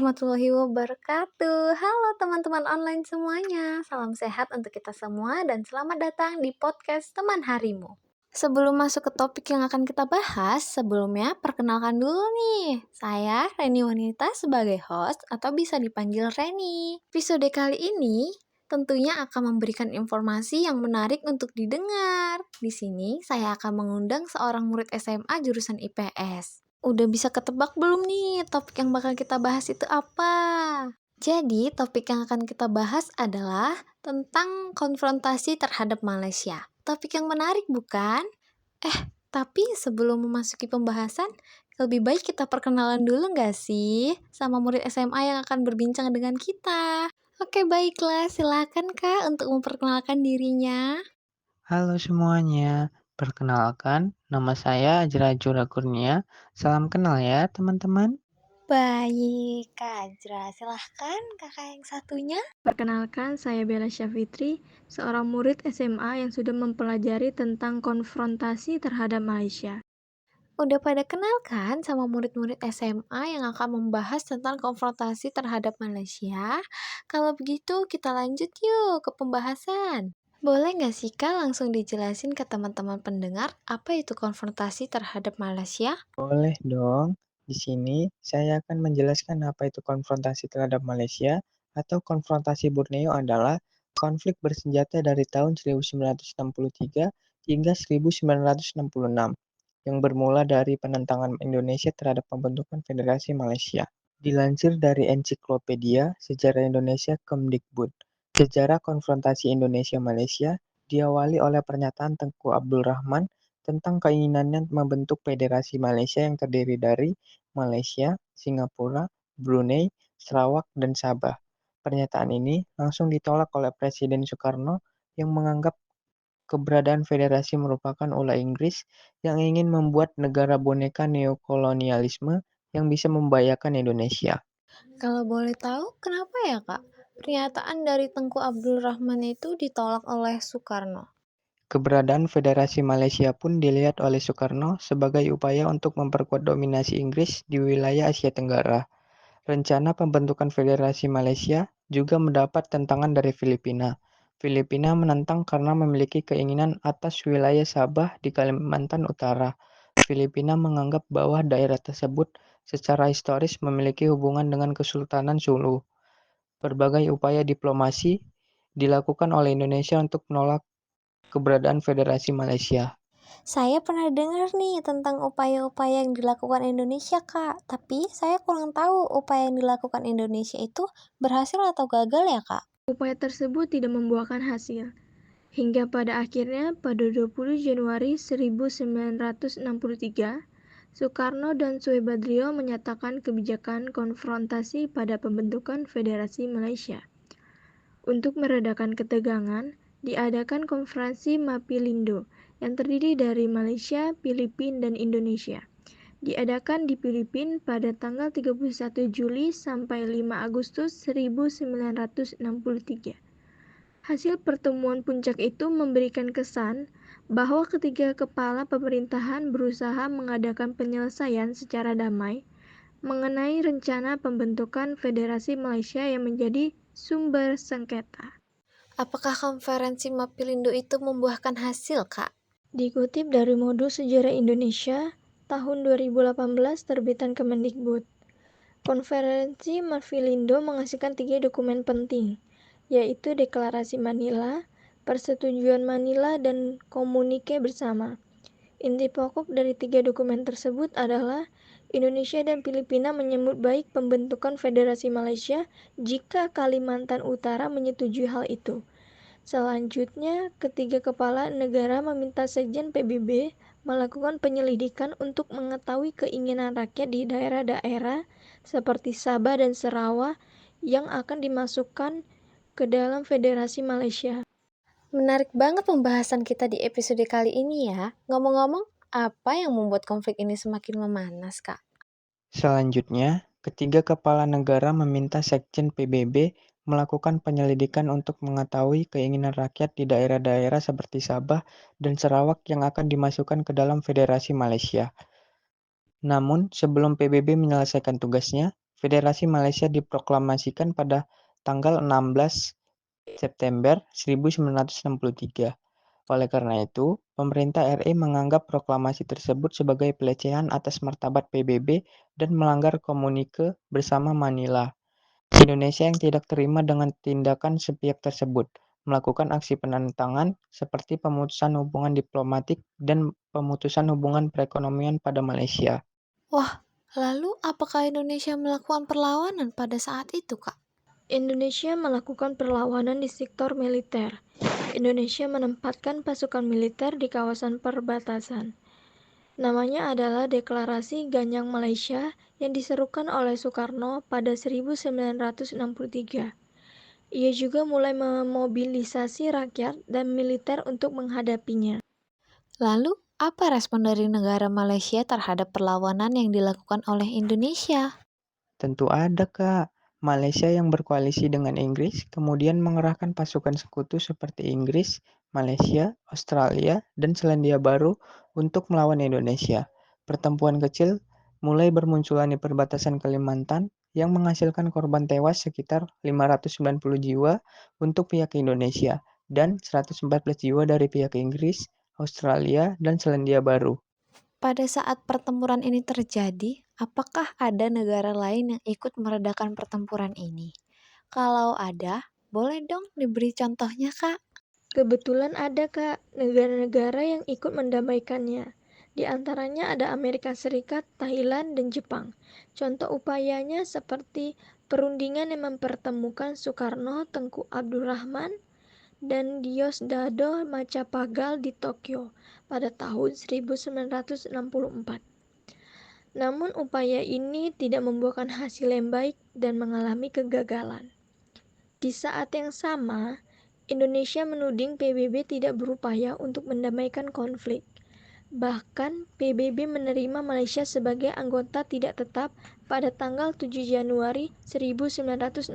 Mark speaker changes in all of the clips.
Speaker 1: warahmatullahi wabarakatuh. Halo teman-teman online semuanya. Salam sehat untuk kita semua dan selamat datang di podcast Teman Harimu. Sebelum masuk ke topik yang akan kita bahas, sebelumnya perkenalkan dulu nih. Saya Reni Wanita sebagai host atau bisa dipanggil Reni. Episode kali ini tentunya akan memberikan informasi yang menarik untuk didengar. Di sini saya akan mengundang seorang murid SMA jurusan IPS. Udah bisa ketebak belum nih topik yang bakal kita bahas itu apa? Jadi topik yang akan kita bahas adalah tentang konfrontasi terhadap Malaysia. Topik yang menarik bukan? Tapi sebelum memasuki pembahasan, lebih baik kita perkenalan dulu nggak sih sama murid SMA yang akan berbincang dengan kita? Oke baiklah, silakan Kak untuk memperkenalkan dirinya.
Speaker 2: Halo semuanya, perkenalkan nama saya Ajra Kurnia. Salam kenal ya teman-teman.
Speaker 1: Baik, Kak Ajra. Silahkan kakak yang satunya.
Speaker 3: Perkenalkan, saya Bella Syafitri, seorang murid SMA yang sudah mempelajari tentang konfrontasi terhadap Malaysia.
Speaker 1: Udah pada kenal kan sama murid-murid SMA yang akan membahas tentang konfrontasi terhadap Malaysia? Kalau begitu kita lanjut yuk ke pembahasan. Boleh nggak sih Kak langsung dijelasin ke teman-teman pendengar apa itu konfrontasi terhadap Malaysia?
Speaker 2: Boleh dong. Di sini saya akan menjelaskan apa itu konfrontasi terhadap Malaysia atau konfrontasi Borneo adalah konflik bersenjata dari tahun 1963 hingga 1966 yang bermula dari penentangan Indonesia terhadap pembentukan Federasi Malaysia. Dilansir dari Ensiklopedia Sejarah Indonesia Kemdikbud, sejarah konfrontasi Indonesia-Malaysia diawali oleh pernyataan Tengku Abdul Rahman tentang keinginannya membentuk Federasi Malaysia yang terdiri dari Malaysia, Singapura, Brunei, Sarawak, dan Sabah. Pernyataan ini langsung ditolak oleh Presiden Soekarno yang menganggap keberadaan federasi merupakan ulah Inggris yang ingin membuat negara boneka neokolonialisme yang bisa membahayakan Indonesia.
Speaker 1: Kalau boleh tahu kenapa ya Kak? Pernyataan dari Tengku Abdul Rahman itu ditolak oleh Soekarno.
Speaker 2: Keberadaan Federasi Malaysia pun dilihat oleh Soekarno sebagai upaya untuk memperkuat dominasi Inggris di wilayah Asia Tenggara. Rencana pembentukan Federasi Malaysia juga mendapat tentangan dari Filipina. Filipina menentang karena memiliki keinginan atas wilayah Sabah di Kalimantan Utara. Filipina menganggap bahwa daerah tersebut secara historis memiliki hubungan dengan Kesultanan Sulu. Berbagai upaya diplomasi dilakukan oleh Indonesia untuk menolak keberadaan Federasi Malaysia.
Speaker 1: Saya pernah dengar nih tentang upaya-upaya yang dilakukan Indonesia, Kak. Tapi saya kurang tahu upaya yang dilakukan Indonesia itu berhasil atau gagal ya, Kak?
Speaker 3: Upaya tersebut tidak membuahkan hasil, hingga pada akhirnya pada 20 Januari 1963, Soekarno dan Soebadrio menyatakan kebijakan konfrontasi pada pembentukan Federasi Malaysia. Untuk meredakan ketegangan, diadakan konferensi Mapielindo yang terdiri dari Malaysia, Filipina, dan Indonesia. Diadakan di Filipina pada tanggal 31 Juli sampai 5 Agustus 1963. Hasil pertemuan puncak itu memberikan kesan bahwa ketiga kepala pemerintahan berusaha mengadakan penyelesaian secara damai mengenai rencana pembentukan Federasi Malaysia yang menjadi sumber sengketa.
Speaker 1: Apakah konferensi Mapielindo itu membuahkan hasil, Kak?
Speaker 3: Dikutip dari Modul Sejarah Indonesia tahun 2018 terbitan Kemendikbud, konferensi Mapielindo menghasilkan 3 dokumen penting, yaitu Deklarasi Manila, Persetujuan Manila, dan Komunike Bersama. Inti pokok dari 3 dokumen tersebut adalah Indonesia dan Filipina menyambut baik pembentukan Federasi Malaysia jika Kalimantan Utara menyetujui hal itu. Selanjutnya, ketiga kepala negara meminta Sekjen PBB melakukan penyelidikan untuk mengetahui keinginan rakyat di daerah-daerah seperti Sabah dan Sarawak yang akan dimasukkan ke dalam Federasi Malaysia.
Speaker 1: Menarik banget pembahasan kita di episode kali ini ya. Ngomong-ngomong, apa yang membuat konflik ini semakin memanas, Kak?
Speaker 2: Selanjutnya, ketiga kepala negara meminta Sekjen PBB melakukan penyelidikan untuk mengetahui keinginan rakyat di daerah-daerah seperti Sabah dan Sarawak yang akan dimasukkan ke dalam Federasi Malaysia. Namun, sebelum PBB menyelesaikan tugasnya, Federasi Malaysia diproklamasikan pada tanggal 16 September 1963. Oleh karena itu, pemerintah RI menganggap proklamasi tersebut sebagai pelecehan atas martabat PBB dan melanggar komunike bersama Manila. Indonesia yang tidak terima dengan tindakan sepihak tersebut melakukan aksi penentangan seperti pemutusan hubungan diplomatik dan pemutusan hubungan perekonomian pada Malaysia.
Speaker 1: Wah, lalu apakah Indonesia melakukan perlawanan pada saat itu, Kak?
Speaker 3: Indonesia melakukan perlawanan di sektor militer. Indonesia menempatkan pasukan militer di kawasan perbatasan. Namanya adalah Deklarasi Ganyang Malaysia yang diserukan oleh Soekarno pada 1963. Ia juga mulai memobilisasi rakyat dan militer untuk menghadapinya.
Speaker 1: Lalu, apa respon dari negara Malaysia terhadap perlawanan yang dilakukan oleh Indonesia?
Speaker 2: Tentu ada, Kak. Malaysia yang berkoalisi dengan Inggris kemudian mengerahkan pasukan sekutu seperti Inggris, Malaysia, Australia, dan Selandia Baru untuk melawan Indonesia. Pertempuran kecil mulai bermunculan di perbatasan Kalimantan yang menghasilkan korban tewas sekitar 590 jiwa untuk pihak Indonesia dan 114 jiwa dari pihak Inggris, Australia, dan Selandia Baru.
Speaker 1: Pada saat pertempuran ini terjadi, apakah ada negara lain yang ikut meredakan pertempuran ini? Kalau ada, boleh dong diberi contohnya, Kak?
Speaker 3: Kebetulan ada, Kak, negara-negara yang ikut mendamaikannya. Di antaranya ada Amerika Serikat, Thailand, dan Jepang. Contoh upayanya seperti perundingan yang mempertemukan Soekarno, Tengku Abdurrahman, dan Diosdado Macapagal di Tokyo pada tahun 1964. Namun upaya ini tidak membuahkan hasil yang baik dan mengalami kegagalan. Di saat yang sama, Indonesia menuding PBB tidak berupaya untuk mendamaikan konflik. Bahkan, PBB menerima Malaysia sebagai anggota tidak tetap pada tanggal 7 Januari 1965.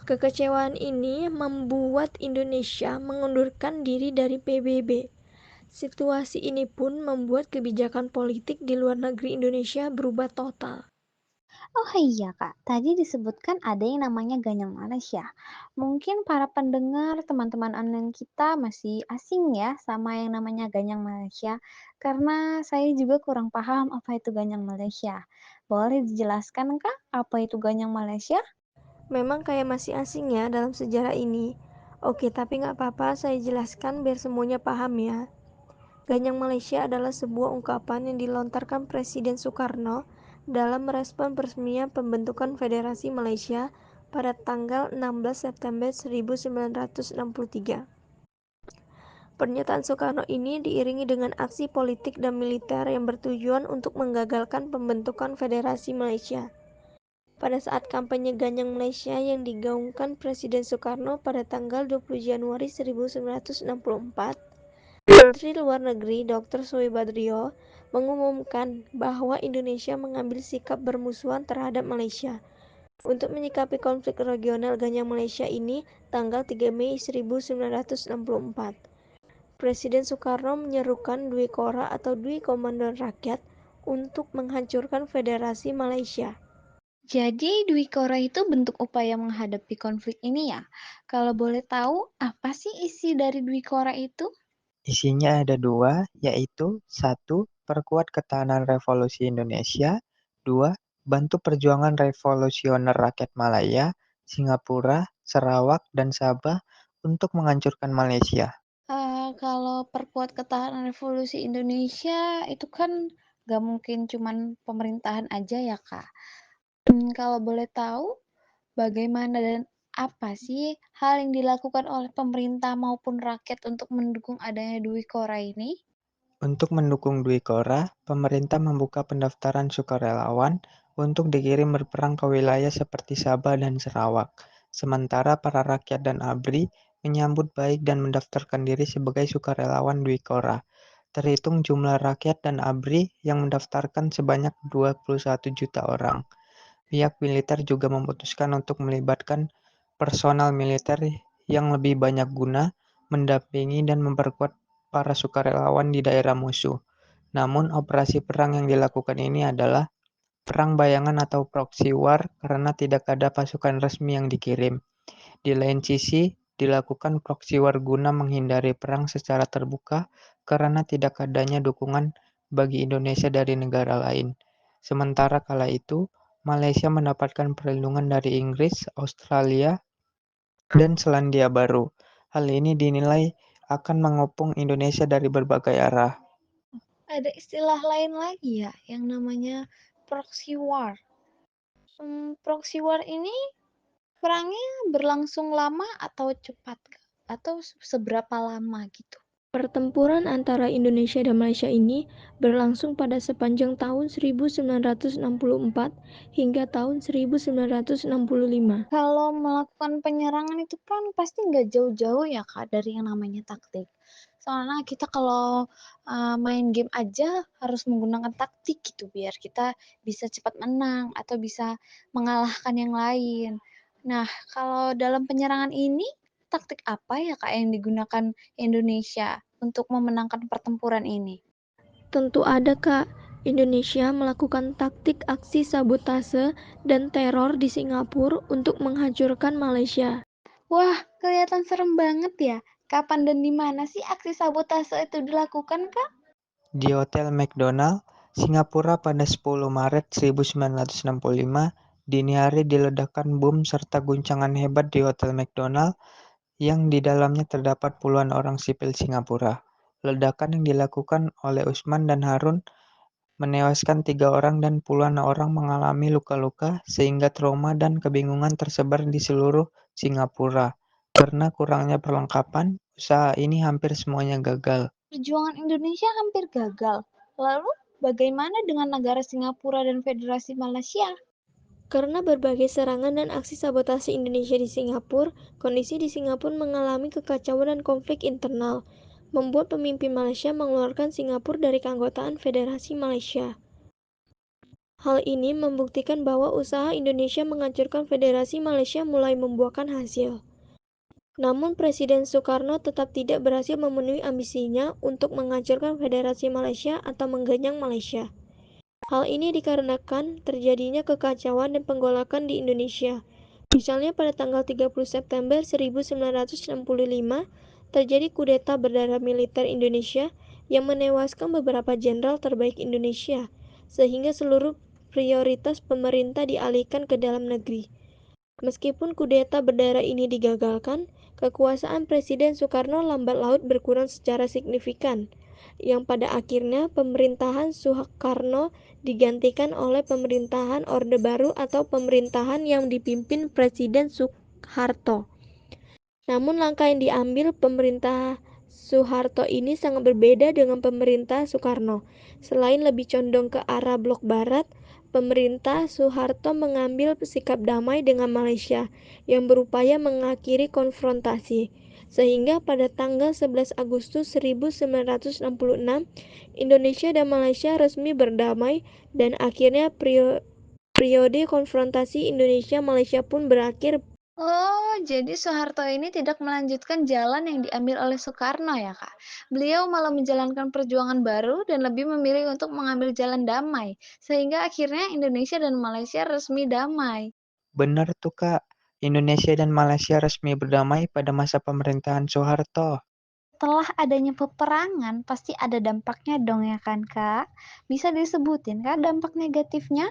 Speaker 3: Kekecewaan ini membuat Indonesia mengundurkan diri dari PBB. Situasi ini pun membuat kebijakan politik di luar negeri Indonesia berubah total.
Speaker 1: Oh iya Kak, tadi disebutkan ada yang namanya Ganyang Malaysia. Mungkin para pendengar, teman-teman online kita masih asing ya sama yang namanya Ganyang Malaysia, karena saya juga kurang paham apa itu Ganyang Malaysia. Boleh dijelaskan Kak, apa itu Ganyang Malaysia?
Speaker 3: Memang kayak masih asing ya dalam sejarah ini. Oke, tapi nggak apa-apa, saya jelaskan biar semuanya paham ya. Ganyang Malaysia adalah sebuah ungkapan yang dilontarkan Presiden Soekarno dalam merespon peresmian pembentukan Federasi Malaysia pada tanggal 16 September 1963. Pernyataan Soekarno ini diiringi dengan aksi politik dan militer yang bertujuan untuk menggagalkan pembentukan Federasi Malaysia. Pada saat kampanye Ganyang Malaysia yang digaungkan Presiden Soekarno pada tanggal 20 Januari 1964, Menteri Luar Negeri Dr. Soe Badrio mengumumkan bahwa Indonesia mengambil sikap bermusuhan terhadap Malaysia. Untuk menyikapi konflik regional Ganyang Malaysia ini, tanggal 3 Mei 1964, Presiden Soekarno menyerukan Dwi Kora atau Dwi Komandan Rakyat untuk menghancurkan Federasi Malaysia.
Speaker 1: Jadi Dwi Kora itu bentuk upaya menghadapi konflik ini ya? Kalau boleh tahu, apa sih isi dari Dwi Kora itu?
Speaker 2: Isinya ada dua, yaitu satu, perkuat ketahanan revolusi Indonesia, dua, bantu perjuangan revolusioner rakyat Malaya, Singapura, Sarawak, dan Sabah untuk menghancurkan Malaysia.
Speaker 1: Kalau perkuat ketahanan revolusi Indonesia itu kan nggak mungkin cuman pemerintahan aja ya Kak. Kalau boleh tahu bagaimana dan apa sih hal yang dilakukan oleh pemerintah maupun rakyat untuk mendukung adanya Dwi Kora ini?
Speaker 2: Untuk mendukung Dwi Kora, pemerintah membuka pendaftaran sukarelawan untuk dikirim berperang ke wilayah seperti Sabah dan Sarawak. Sementara para rakyat dan ABRI menyambut baik dan mendaftarkan diri sebagai sukarelawan Dwi Kora. Terhitung jumlah rakyat dan ABRI yang mendaftarkan sebanyak 21 juta orang. Pihak militer juga memutuskan untuk melibatkan personal militer yang lebih banyak guna mendampingi dan memperkuat para sukarelawan di daerah musuh. Namun, operasi perang yang dilakukan ini adalah perang bayangan atau proxy war karena tidak ada pasukan resmi yang dikirim. Di lain sisi, dilakukan proxy war guna menghindari perang secara terbuka karena tidak adanya dukungan bagi Indonesia dari negara lain. Sementara kala itu, Malaysia mendapatkan perlindungan dari Inggris, Australia, dan Selandia Baru. Hal ini dinilai akan mengepung Indonesia dari berbagai arah.
Speaker 1: Ada istilah lain lagi ya yang namanya proxy war. Proxy war ini perangnya berlangsung lama atau cepat? Atau seberapa lama gitu?
Speaker 3: Pertempuran antara Indonesia dan Malaysia ini berlangsung pada sepanjang tahun 1964 hingga tahun 1965.
Speaker 1: Kalau melakukan penyerangan itu kan pasti nggak jauh-jauh ya Kak dari yang namanya taktik. Soalnya kita kalau main game aja harus menggunakan taktik gitu biar kita bisa cepat menang atau bisa mengalahkan yang lain. Nah, kalau dalam penyerangan ini taktik apa ya Kak yang digunakan Indonesia untuk memenangkan pertempuran ini?
Speaker 3: Tentu ada, Kak. Indonesia melakukan taktik aksi sabotase dan teror di Singapura untuk menghancurkan Malaysia.
Speaker 1: Wah, kelihatan serem banget ya. Kapan dan di mana sih aksi sabotase itu dilakukan, Kak?
Speaker 2: Di Hotel McDonald, Singapura pada 10 Maret 1965, dini hari diledakkan bom serta guncangan hebat di Hotel McDonald yang di dalamnya terdapat puluhan orang sipil Singapura. Ledakan yang dilakukan oleh Usman dan Harun menewaskan 3 orang dan puluhan orang mengalami luka-luka sehingga trauma dan kebingungan tersebar di seluruh Singapura. Karena kurangnya perlengkapan, usaha ini hampir semuanya gagal.
Speaker 1: Perjuangan Indonesia hampir gagal. Lalu, bagaimana dengan negara Singapura dan Federasi Malaysia?
Speaker 3: Karena berbagai serangan dan aksi sabotase Indonesia di Singapura, kondisi di Singapura mengalami kekacauan dan konflik internal, membuat pemimpin Malaysia mengeluarkan Singapura dari keanggotaan Federasi Malaysia. Hal ini membuktikan bahwa usaha Indonesia menghancurkan Federasi Malaysia mulai membuahkan hasil. Namun Presiden Soekarno tetap tidak berhasil memenuhi ambisinya untuk menghancurkan Federasi Malaysia atau menggenyang Malaysia. Hal ini dikarenakan terjadinya kekacauan dan penggolakan di Indonesia. Misalnya pada tanggal 30 September 1965 terjadi kudeta berdarah militer Indonesia yang menewaskan beberapa jenderal terbaik Indonesia, sehingga seluruh prioritas pemerintah dialihkan ke dalam negeri. Meskipun kudeta berdarah ini digagalkan, kekuasaan Presiden Soekarno lambat laun berkurang secara signifikan, yang pada akhirnya pemerintahan Soekarno digantikan oleh pemerintahan Orde Baru atau pemerintahan yang dipimpin Presiden Soeharto. Namun langkah yang diambil pemerintah Soeharto ini sangat berbeda dengan pemerintah Soekarno. Selain lebih condong ke arah blok barat, pemerintah Soeharto mengambil sikap damai dengan Malaysia yang berupaya mengakhiri konfrontasi. Sehingga pada tanggal 11 Agustus 1966, Indonesia dan Malaysia resmi berdamai dan akhirnya periode konfrontasi Indonesia-Malaysia pun berakhir.
Speaker 1: Oh, jadi Soeharto ini tidak melanjutkan jalan yang diambil oleh Soekarno ya, Kak. Beliau malah menjalankan perjuangan baru dan lebih memilih untuk mengambil jalan damai, sehingga akhirnya Indonesia dan Malaysia resmi damai.
Speaker 2: Benar tuh Kak, Indonesia dan Malaysia resmi berdamai pada masa pemerintahan Soeharto.
Speaker 1: Setelah adanya peperangan, pasti ada dampaknya dong ya kan, Kak? Bisa disebutin, Kak, dampak negatifnya?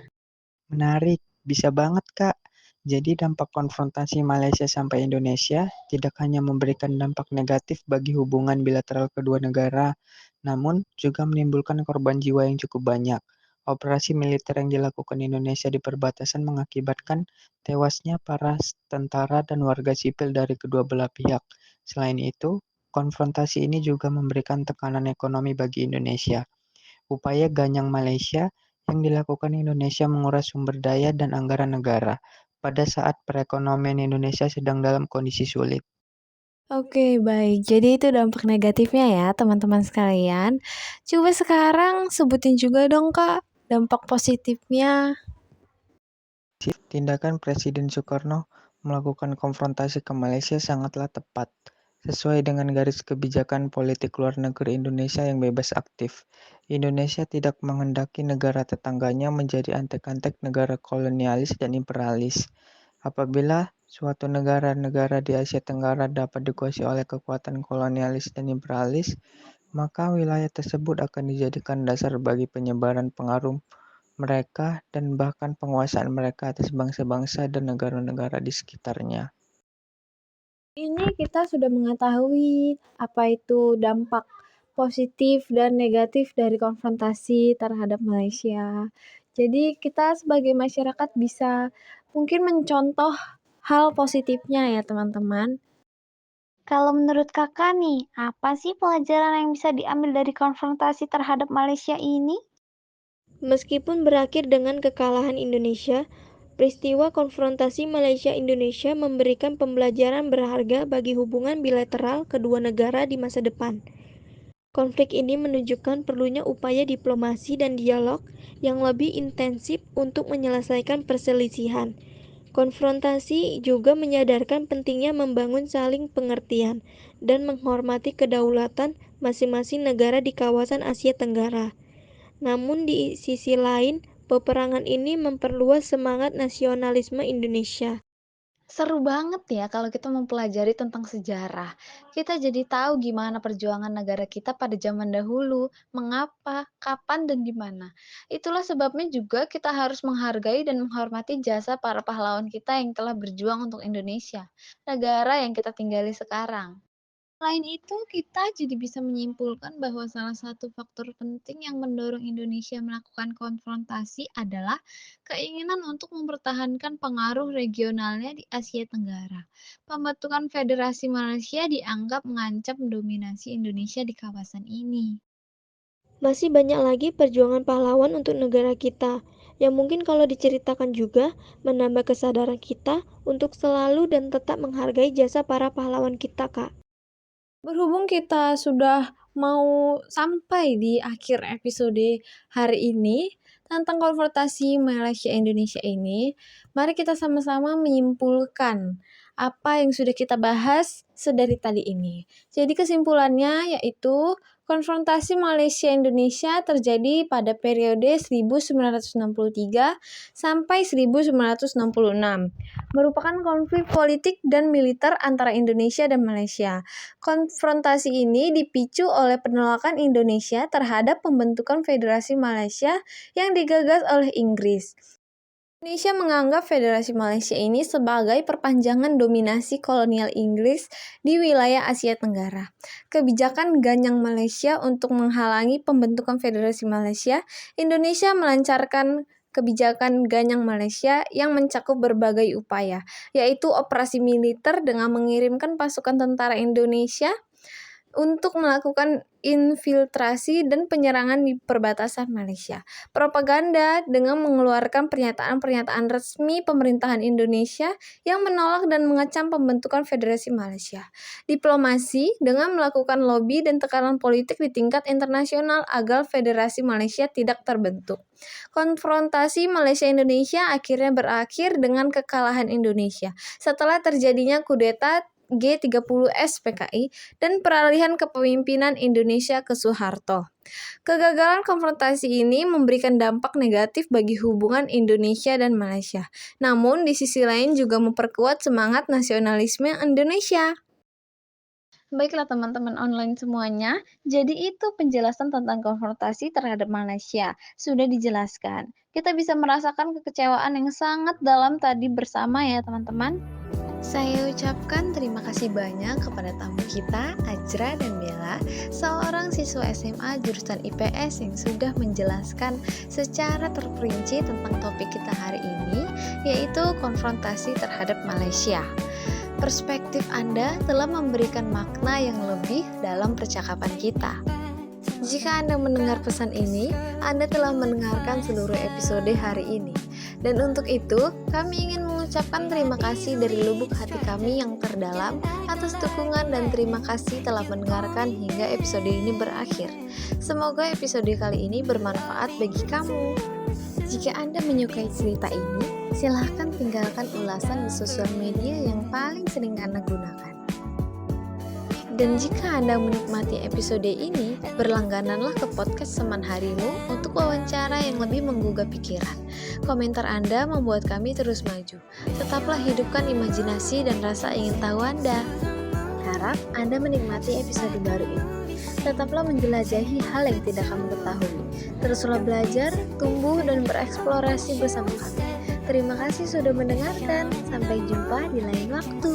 Speaker 2: Menarik, bisa banget Kak. Jadi dampak konfrontasi Malaysia sampai Indonesia tidak hanya memberikan dampak negatif bagi hubungan bilateral kedua negara, namun juga menimbulkan korban jiwa yang cukup banyak. Operasi militer yang dilakukan Indonesia di perbatasan mengakibatkan tewasnya para tentara dan warga sipil dari kedua belah pihak. Selain itu, konfrontasi ini juga memberikan tekanan ekonomi bagi Indonesia. Upaya ganyang Malaysia yang dilakukan Indonesia menguras sumber daya dan anggaran negara pada saat perekonomian Indonesia sedang dalam kondisi sulit.
Speaker 1: Oke, baik. Jadi itu dampak negatifnya ya, teman-teman sekalian. Coba sekarang sebutin juga dong, Kak, dampak positifnya.
Speaker 2: Tindakan Presiden Soekarno melakukan konfrontasi ke Malaysia sangatlah tepat, sesuai dengan garis kebijakan politik luar negeri Indonesia yang bebas aktif. Indonesia tidak menghendaki negara tetangganya menjadi antek-antek negara kolonialis dan imperialis. Apabila suatu negara-negara di Asia Tenggara dapat dikuasai oleh kekuatan kolonialis dan imperialis, maka wilayah tersebut akan dijadikan dasar bagi penyebaran pengaruh mereka dan bahkan penguasaan mereka atas bangsa-bangsa dan negara-negara di sekitarnya.
Speaker 1: Ini kita sudah mengetahui apa itu dampak positif dan negatif dari konfrontasi terhadap Malaysia. Jadi kita sebagai masyarakat bisa mungkin mencontoh hal positifnya ya teman-teman.
Speaker 4: Kalau menurut kakak nih, apa sih pelajaran yang bisa diambil dari konfrontasi terhadap Malaysia ini?
Speaker 3: Meskipun berakhir dengan kekalahan Indonesia, peristiwa konfrontasi Malaysia-Indonesia memberikan pembelajaran berharga bagi hubungan bilateral kedua negara di masa depan. Konflik ini menunjukkan perlunya upaya diplomasi dan dialog yang lebih intensif untuk menyelesaikan perselisihan. Konfrontasi juga menyadarkan pentingnya membangun saling pengertian dan menghormati kedaulatan masing-masing negara di kawasan Asia Tenggara. Namun di sisi lain, peperangan ini memperluas semangat nasionalisme Indonesia.
Speaker 1: Seru banget ya kalau kita mempelajari tentang sejarah. Kita jadi tahu gimana perjuangan negara kita pada zaman dahulu, mengapa, kapan, dan di mana. Itulah sebabnya juga kita harus menghargai dan menghormati jasa para pahlawan kita yang telah berjuang untuk Indonesia, negara yang kita tinggali sekarang. Selain itu, kita jadi bisa menyimpulkan bahwa salah satu faktor penting yang mendorong Indonesia melakukan konfrontasi adalah keinginan untuk mempertahankan pengaruh regionalnya di Asia Tenggara. Pembentukan Federasi Malaysia dianggap mengancam dominasi Indonesia di kawasan ini.
Speaker 3: Masih banyak lagi perjuangan pahlawan untuk negara kita, yang mungkin kalau diceritakan juga menambah kesadaran kita untuk selalu dan tetap menghargai jasa para pahlawan kita, Kak.
Speaker 1: Berhubung kita sudah mau sampai di akhir episode hari ini tentang konfrontasi Malaysia-Indonesia ini, mari kita sama-sama menyimpulkan apa yang sudah kita bahas sedari tadi ini. Jadi kesimpulannya yaitu konfrontasi Malaysia-Indonesia terjadi pada periode 1963 sampai 1966, merupakan konflik politik dan militer antara Indonesia dan Malaysia. Konfrontasi ini dipicu oleh penolakan Indonesia terhadap pembentukan Federasi Malaysia yang digagas oleh Inggris. Indonesia menganggap Federasi Malaysia ini sebagai perpanjangan dominasi kolonial Inggris di wilayah Asia Tenggara. Kebijakan Ganyang Malaysia untuk menghalangi pembentukan Federasi Malaysia, Indonesia melancarkan kebijakan Ganyang Malaysia yang mencakup berbagai upaya, yaitu operasi militer dengan mengirimkan pasukan tentara Indonesia untuk melakukan infiltrasi dan penyerangan di perbatasan Malaysia. Propaganda dengan mengeluarkan pernyataan-pernyataan resmi pemerintahan Indonesia yang menolak dan mengecam pembentukan Federasi Malaysia. Diplomasi dengan melakukan lobby dan tekanan politik di tingkat internasional agar Federasi Malaysia tidak terbentuk. Konfrontasi Malaysia-Indonesia akhirnya berakhir dengan kekalahan Indonesia setelah terjadinya kudeta G30S PKI dan peralihan kepemimpinan Indonesia ke Soeharto. Kegagalan konfrontasi ini memberikan dampak negatif bagi hubungan Indonesia dan Malaysia. Namun di sisi lain juga memperkuat semangat nasionalisme Indonesia. Baiklah teman-teman online semuanya, jadi itu penjelasan tentang konfrontasi terhadap Malaysia. Sudah dijelaskan. Kita bisa merasakan kekecewaan yang sangat dalam tadi bersama ya teman-teman. Saya ucapkan terima kasih banyak kepada tamu kita, Ajra dan Bella, seorang siswa SMA jurusan IPS yang sudah menjelaskan secara terperinci tentang topik kita hari ini, yaitu konfrontasi terhadap Malaysia. Perspektif Anda telah memberikan makna yang lebih dalam percakapan kita. Jika Anda mendengar pesan ini, Anda telah mendengarkan seluruh episode hari ini. Dan untuk itu, kami ingin mengucapkan terima kasih dari lubuk hati kami yang terdalam atas dukungan dan terima kasih telah mendengarkan hingga episode ini berakhir. Semoga episode kali ini bermanfaat bagi kamu. Jika Anda menyukai cerita ini, silahkan tinggalkan ulasan di sosial media yang paling sering Anda gunakan. Dan jika Anda menikmati episode ini, berlanggananlah ke podcast Teman Harimu untuk wawancara yang lebih menggugah pikiran. Komentar Anda membuat kami terus maju. Tetaplah hidupkan imajinasi dan rasa ingin tahu Anda. Harap Anda menikmati episode baru ini. Tetaplah menjelajahi hal yang tidak kamu ketahui. Teruslah belajar, tumbuh, dan bereksplorasi bersama kami. Terima kasih sudah mendengarkan. Sampai jumpa di lain waktu.